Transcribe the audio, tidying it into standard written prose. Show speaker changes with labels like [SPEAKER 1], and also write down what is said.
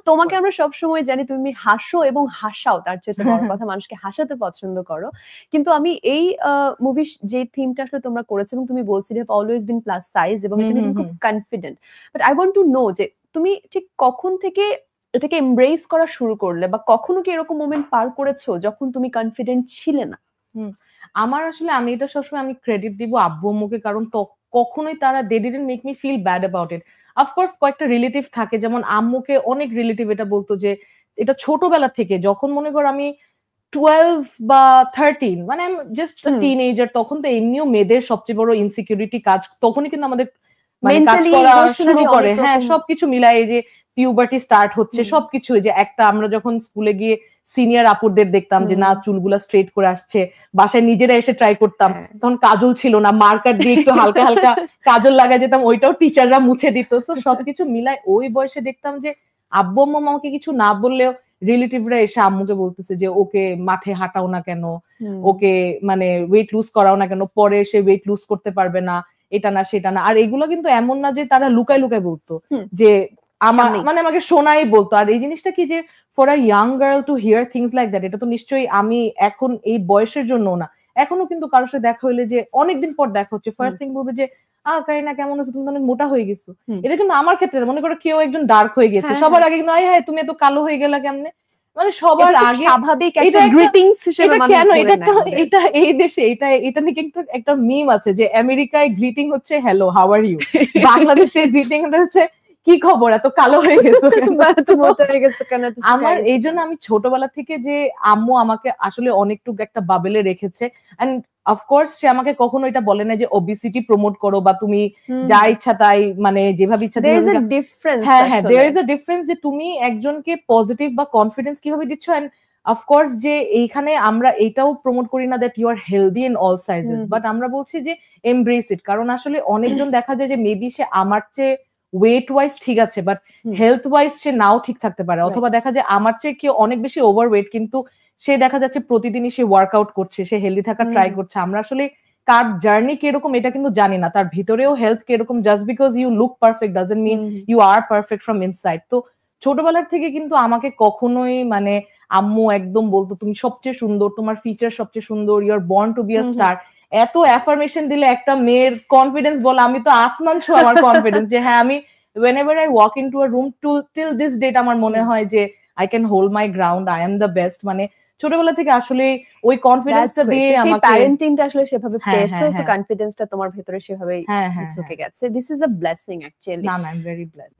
[SPEAKER 1] তোমাকে আমরা সবসময় জানি তুমি হাসো এবং হাসাও, তার চেয়ে বড় কথা মানুষকে হাসাতে পছন্দ করো। কিন্তু আমি এই মুভির যে থিমটা আসলে তোমরা করেছো এবং তুমি বলছিলে have always been plus size এবং এটা নিয়ে তুমি খুব confident, but I want to know যে তুমি ঠিক কখন থেকে এটাকে এমব্রেস করা শুরু করলে, বা কখনো কি এরকম মোমেন্ট পার করেছো যখন তুমি কনফিডেন্ট ছিলে না?
[SPEAKER 2] আমার আসলে আমি এটা সবসময় আমি ক্রেডিট দিব আব্বু আম্মুকে, কারণ কখনোই তারা they didn't make me feel bad about it. Of course কয়েকটা রিলেটিভ থাকে, যেমন আম্মুকে অনেক রিলেটিভ এটা বলতো যে এটা ছোটবেলা থেকে, যখন মনে করো আমি 12 বা 13 মানে জাস্ট টিনেজার, তখন তো এমনিও মেয়েদের সবচেয়ে বড় ইনসিকিউরিটি কাজ তখনই কিন্তু আমাদের মানে কাজ করা শুরু করে। হ্যাঁ, সবকিছু মিলাই, এই যে পিউবার্টি স্টার্ট হচ্ছে সবকিছু, যে একটা আমরা যখন স্কুলে গিয়ে সিনিয়র আপুরদের দেখতাম যে না চুলগুলা স্ট্রেট করে আসছে, বাসায় নিজেরা এসে ট্রাই করতাম, তখন কাজল ছিল না, মার্কার দিয়ে একটু হালকা হালকা কাজল লাগা যেতাম, ওইটাও টিচাররা মুছে দিত। সবকিছু মিলাই ওই বয়সে দেখতাম যে আব্বু আম্মু আমাকে কিছু না বললেও রিলেটিভরা এসে আম্মুকে বলতেছে যে ওকে মাঠে হাঁটাও না কেন, ওকে মানে ওয়েট লুজ করাও না কেন, পরে সে ওয়েট লুজ করতে পারবে না, এটা না সেটা না। আর এগুলো কিন্তু এমন না যে তারা লুকায় লুকায় বলতো, যে আমার মানে আমাকে শোনাই বলতো। আর এই জিনিসটা কি যে for a young girl to hear things like that, এটা তো নিশ্চয়ই আমি এখন এই বয়সের জন্য না, এখনো কিন্তু কারোর সাথে দেখা হইলে যে অনেকদিন পর দেখা হচ্ছে, ফার্স্ট থিং বলবে যে কারিনা কেমন আছো, তুমি অনেক মোটা হয়ে গেছো। এটা কিন্তু আমার ক্ষেত্রে মনে করো কেউ একজন ডার্ক হয়ে গেছে, সবার আগে কিন্তু হ্যাঁ তুমি এত কালো হয়ে গেলা কেমনে, মানে সবার আগে
[SPEAKER 1] স্বাভাবিক একটা গ্রিটিংস হিসেবে মানুষ
[SPEAKER 2] কেন এটা এই দেশে এটা নিয়ে কিন্তু একটা মিম আছে যে আমেরিকায় গ্রিটিং হচ্ছে হ্যালো হাউ আর ইউ, বাংলাদেশের গ্রিটিং হচ্ছে কি খবর এত কালো হয়ে গেছে আমার। এই জন্য আমি ছোটবেলা থেকে যে আম্মু আমাকে আসলে অনেকটুকু একটা বাবেলে রেখেছে, এন্ড অফকোর্স সে আমাকে কখনো এটা বলে না যে ওবিসিটি প্রমোট করো বা তুমি যা ইচ্ছা তাই মানে যেভাবে ইচ্ছা। হ্যাঁ হ্যাঁ, দেয়ার ইজ আ ডিফারেন্স যে তুমি একজনকে পজিটিভ বা কনফিডেন্স কিভাবে দিচ্ছ। এন্ড অফকোর্স যে এইখানে আমরা এটাও প্রমোট করি না that you are healthy in all sizes, but আমরা বলছি যে এমব্রেস ইট, কারণ আসলে অনেকজন দেখা যায় যে মেবি সে আমার চেয়ে ওয়েট ওয়াইজ ঠিক আছে বাট হেলথ ওয়াইজ সে নাও ঠিক থাকতে পারে, অথবা দেখা যায় আমার চেয়ে কেউ অনেক বেশি ওভারওয়েট কিন্তু সে দেখা যাচ্ছে প্রতিদিনই সে ওয়ার্কআউট করছে, সে হেলদি থাকার ট্রাই করছে। আমরা আসলে কার জার্নি কিরকম এটা কিন্তু জানি না, তার ভিতরেও হেলথ কিরকম, just because you look perfect doesn't mean you are perfect from inside. তো ছোটবেলার থেকে কিন্তু আমাকে কখনোই মানে আম্মু একদম বলতো তুমি সবচেয়ে সুন্দর, তোমার ফিচার সবচেয়ে সুন্দর, you are born to be a star, এত অ্যাফার্মেশন দিলে একটা মেয়ের কনফিডেন্স বলে আমি তো আসমান ছোঁয়া আমার কনফিডেন্স, যে হ্যাঁ আমি whenever I walk into a room till this date আমার মনে হয় যে I can hold my ground, I am the best। মানে ছোটবেলা থেকে আসলে ওই কনফিডেন্সটা দিয়ে আমাকে
[SPEAKER 1] প্যারেন্টিংটা আসলে সেভাবে পেয়েছো, সো কনফিডেন্সটা তোমার ভিতরে সেভাবেই ঢুকে গেছে। This is a blessing actually.
[SPEAKER 2] না আই এম ভেরি ব্লেসড।